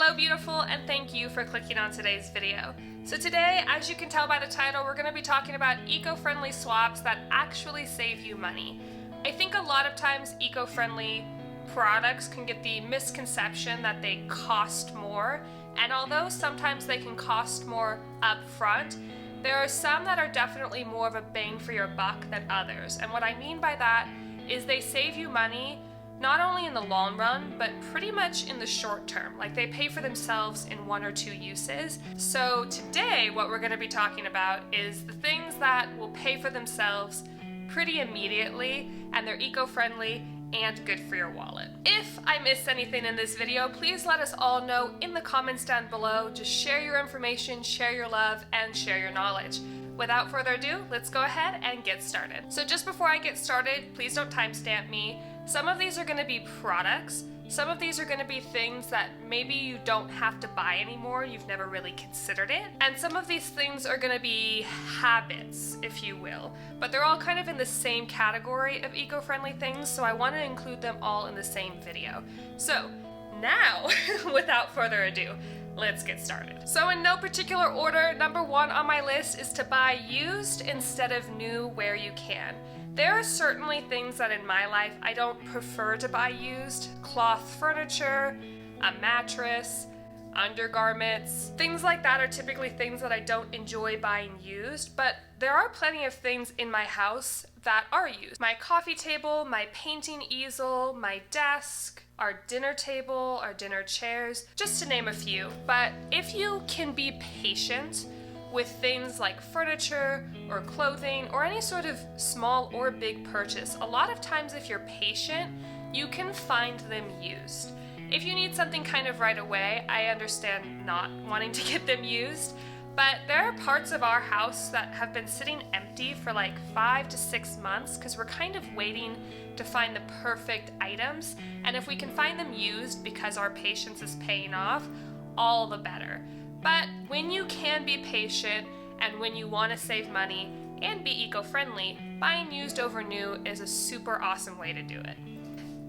Hello beautiful, and thank you for clicking on today's video. So today, as you can tell by the title, we're going to be talking about eco-friendly swaps that actually save you money. I think a lot of times eco-friendly products can get the misconception that they cost more, and although sometimes they can cost more up front, there are some that are definitely more of a bang for your buck than others. And what I mean by that is they save you money not only in the long run, but pretty much in the short term. Like they pay for themselves in one or two uses. So today, what we're going to be talking about is the things that will pay for themselves pretty immediately, and they're eco-friendly and good for your wallet. If I missed anything in this video, please let us all know in the comments down below. Just share your information, share your love, and share your knowledge. Without further ado, let's go ahead and get started. So just before I get started, please don't timestamp me. Some of these are going to be products. Some of these are going to be things that maybe you don't have to buy anymore, you've never really considered it. And some of these things are going to be habits, if you will. But they're all kind of in the same category of eco-friendly things, so I want to include them all in the same video. So now, without further ado, let's get started. So in no particular order, number one on my list is to buy used instead of new where you can. There are certainly things that in my life I don't prefer to buy used. Cloth furniture, a mattress, undergarments, things like that are typically things that I don't enjoy buying used, but there are plenty of things in my house that are used. My coffee table, my painting easel, my desk, our dinner table, our dinner chairs, just to name a few. But if you can be patient with things like furniture or clothing or any sort of small or big purchase, a lot of times if you're patient, you can find them used. If you need something kind of right away, I understand not wanting to get them used, but there are parts of our house that have been sitting empty for like 5 to 6 months because we're kind of waiting to find the perfect items, and if we can find them used because our patience is paying off, all the better. But when you can be patient and when you want to save money and be eco-friendly, buying used over new is a super awesome way to do it.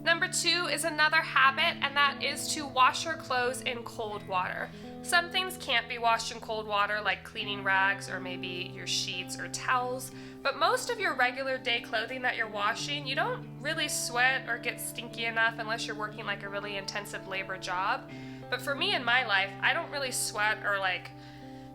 Number two is another habit, and that is to wash your clothes in cold water. Some things can't be washed in cold water, like cleaning rags or maybe your sheets or towels, but most of your regular day clothing that you're washing, you don't really sweat or get stinky enough unless you're working like a really intensive labor job. But for me in my life, I don't really sweat or like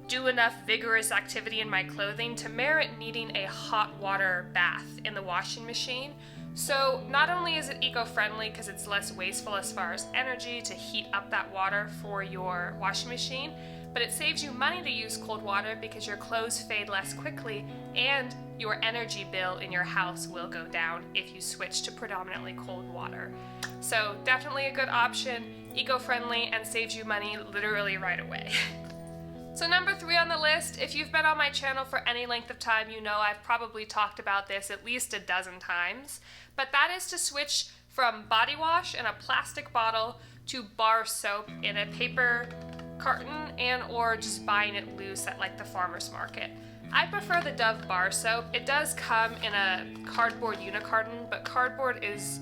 do enough vigorous activity in my clothing to merit needing a hot water bath in the washing machine. So not only is it eco-friendly because it's less wasteful as far as energy to heat up that water for your washing machine, but it saves you money to use cold water because your clothes fade less quickly and your energy bill in your house will go down if you switch to predominantly cold water. So definitely a good option, eco-friendly, and saves you money literally right away. So number three on the list, if you've been on my channel for any length of time, you know I've probably talked about this at least a dozen times, but that is to switch from body wash in a plastic bottle to bar soap in a paper carton, and or just buying it loose at like the farmer's market. I prefer the Dove bar soap. It does come in a cardboard unicarton, but cardboard is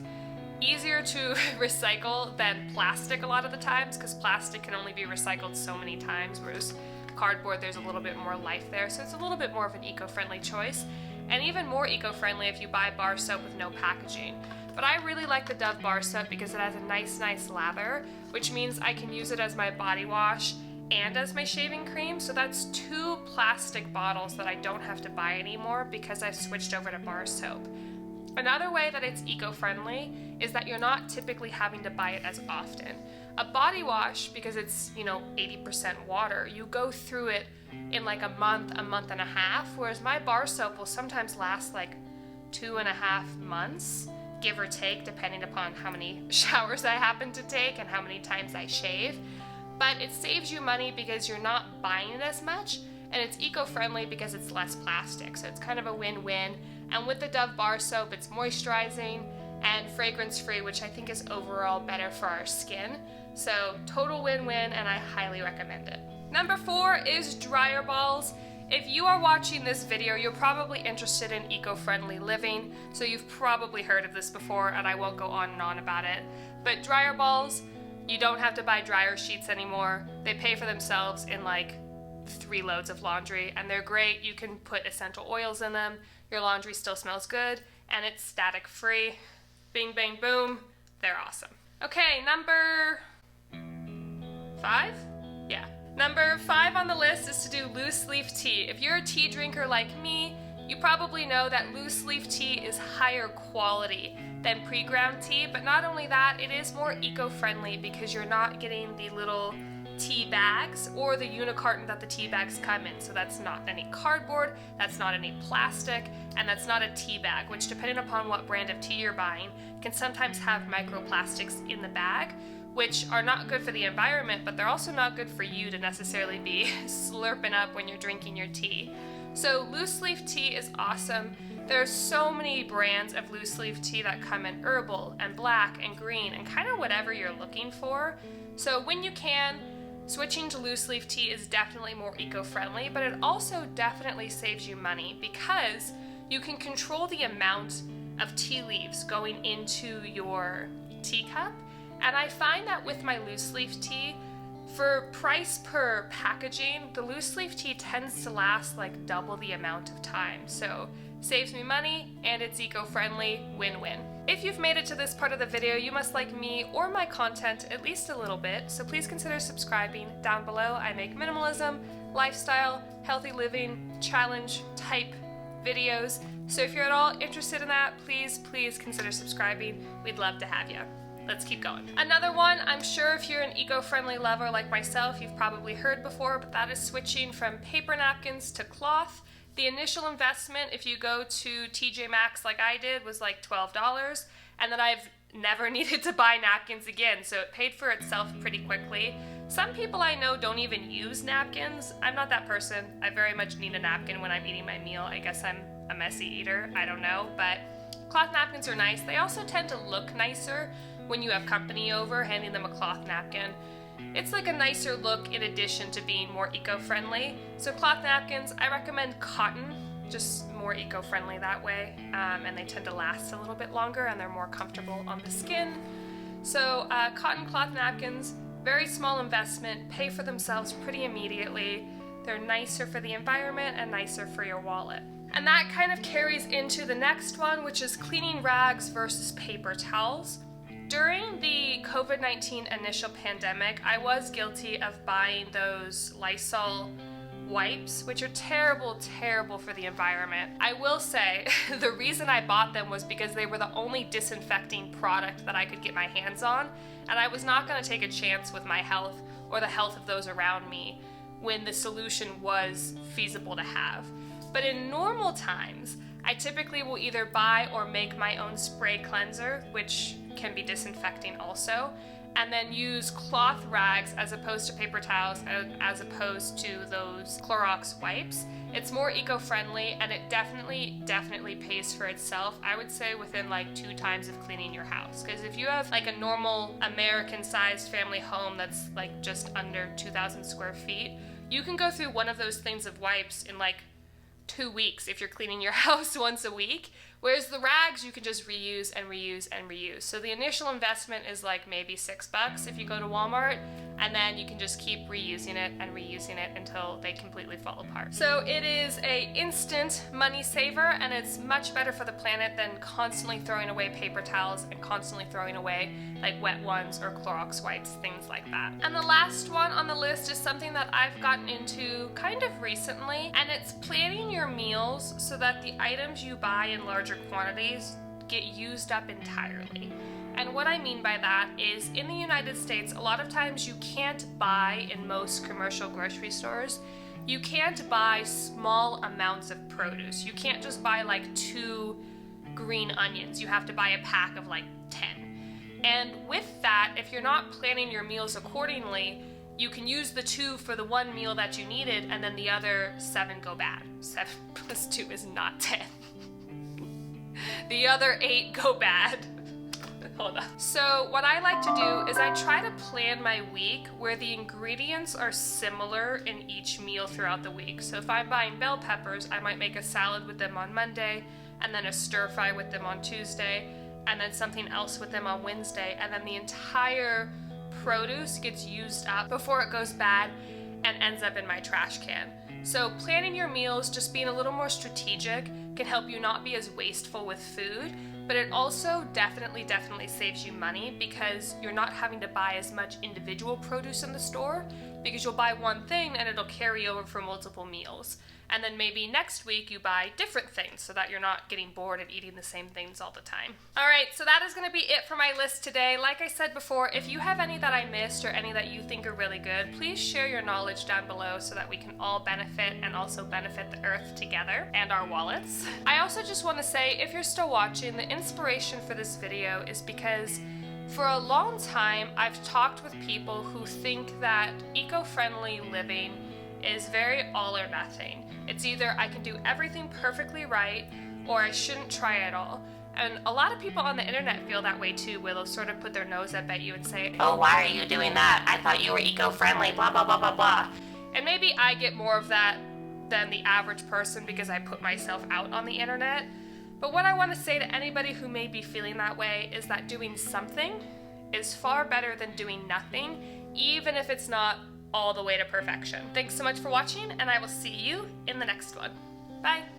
easier to recycle than plastic a lot of the times because plastic can only be recycled so many times, whereas cardboard, there's a little bit more life there, so it's a little bit more of an eco-friendly choice, and even more eco-friendly if you buy bar soap with no packaging. But I really like the Dove bar soap because it has a nice lather, which means I can use it as my body wash and as my shaving cream, so that's 2 plastic bottles that I don't have to buy anymore because I've switched over to bar soap. Another way that it's eco-friendly is that you're not typically having to buy it as often. A body wash, because it's, 80% water, you go through it in like a month and a half, whereas my bar soap will sometimes last like 2.5 months, give or take, depending upon how many showers I happen to take and how many times I shave. But it saves you money because you're not buying it as much, and it's eco-friendly because it's less plastic, so it's kind of a win-win. And with the Dove bar soap, it's moisturizing and fragrance-free, which I think is overall better for our skin. So total win-win, and I highly recommend it. Number 4 is dryer balls. If you are watching this video, you're probably interested in eco-friendly living, so you've probably heard of this before, and I won't go on and on about it. But dryer balls, You don't have to buy dryer sheets anymore. They pay for themselves in like 3 loads of laundry, and they're great. You can put essential oils in them. Your laundry still smells good, and it's static free. Bing, bang, boom. They're awesome. Okay, number 5? Yeah. Number 5 on the list is to do loose leaf tea. If you're a tea drinker like me, you probably know that loose leaf tea is higher quality than pre-ground tea, but not only that, it is more eco-friendly because you're not getting the little tea bags or the unicarton that the tea bags come in. So that's not any cardboard, that's not any plastic, and that's not a tea bag, which depending upon what brand of tea you're buying, can sometimes have microplastics in the bag, which are not good for the environment, but they're also not good for you to necessarily be slurping up when you're drinking your tea. So loose leaf tea is awesome. There are so many brands of loose leaf tea that come in herbal and black and green and kind of whatever you're looking for. So when you can, switching to loose leaf tea is definitely more eco-friendly, but it also definitely saves you money because you can control the amount of tea leaves going into your teacup. And I find that with my loose leaf tea, for price per packaging, the loose leaf tea tends to last like double the amount of time. So saves me money and it's eco-friendly, win-win. If you've made it to this part of the video, you must like me or my content at least a little bit, so please consider subscribing. Down below, I make minimalism, lifestyle, healthy living, challenge type videos. So if you're at all interested in that, please consider subscribing. We'd love to have you. Let's keep going. Another one, I'm sure if you're an eco-friendly lover like myself, you've probably heard before, but that is switching from paper napkins to cloth. The initial investment, if you go to TJ Maxx like I did, was like $12, and then I've never needed to buy napkins again, so it paid for itself pretty quickly. Some people I know don't even use napkins. I'm not that person. I very much need a napkin when I'm eating my meal. I guess I'm a messy eater, I don't know, but cloth napkins are nice. They also tend to look nicer when you have company over, handing them a cloth napkin. It's like a nicer look in addition to being more eco-friendly. So cloth napkins, I recommend cotton, just more eco-friendly that way, and they tend to last a little bit longer and they're more comfortable on the skin. So cotton cloth napkins, very small investment, pay for themselves pretty immediately. They're nicer for the environment and nicer for your wallet. And that kind of carries into the next one, which is cleaning rags versus paper towels. During the COVID-19 initial pandemic, I was guilty of buying those Lysol wipes, which are terrible for the environment. I will say, the reason I bought them was because they were the only disinfecting product that I could get my hands on, and I was not going to take a chance with my health or the health of those around me when the solution was feasible to have. But in normal times, I typically will either buy or make my own spray cleanser, which can be disinfecting also, and then use cloth rags as opposed to paper towels, as opposed to those Clorox wipes. It's more eco-friendly and it definitely pays for itself, I would say within like 2 times of cleaning your house. Because if you have like a normal American-sized family home that's like just under 2,000 square feet, you can go through one of those things of wipes in like 2 weeks if you're cleaning your house once a week, whereas the rags you can just reuse and reuse and reuse. So the initial investment is like maybe $6 if you go to Walmart, and then you can just keep reusing it until they completely fall apart. So it is a instant money saver, and it's much better for the planet than constantly throwing away paper towels and constantly throwing away like wet ones or Clorox wipes, things like that. And the last one on the list is something that I've gotten into kind of recently, and it's planning your meals so that the items you buy in larger quantities get used up entirely. And what I mean by that is, in the United States, a lot of times you can't buy in most commercial grocery stores, you can't buy small amounts of produce. You can't just buy like 2 green onions. You have to buy a pack of like 10. And with that, if you're not planning your meals accordingly, you can use the 2 for the 1 meal that you needed, and then the other 7 go bad. 7 plus 2 is not 10. The other 8 go bad. Hold on. So what I like to do is I try to plan my week where the ingredients are similar in each meal throughout the week. So if I'm buying bell peppers, I might make a salad with them on Monday, and then a stir fry with them on Tuesday, and then something else with them on Wednesday, and then the entire produce gets used up before it goes bad and ends up in my trash can. So planning your meals, just being a little more strategic, can help you not be as wasteful with food, but it also definitely saves you money because you're not having to buy as much individual produce in the store, because you'll buy one thing and it'll carry over for multiple meals. And then maybe next week you buy different things so that you're not getting bored of eating the same things all the time. All right, so that is gonna be it for my list today. Like I said before, if you have any that I missed or any that you think are really good, please share your knowledge down below so that we can all benefit and also benefit the earth together and our wallets. I also just wanna say, if you're still watching, the inspiration for this video is because for a long time, I've talked with people who think that eco-friendly living is very all or nothing. It's either I can do everything perfectly right or I shouldn't try at all. And a lot of people on the internet feel that way too, where they'll sort of put their nose up at you and say, "Oh, why are you doing that? I thought you were eco-friendly, blah, blah, blah, blah, blah." And maybe I get more of that than the average person because I put myself out on the internet. But what I want to say to anybody who may be feeling that way is that doing something is far better than doing nothing, even if it's not all the way to perfection. Thanks so much for watching, and I will see you in the next one. Bye!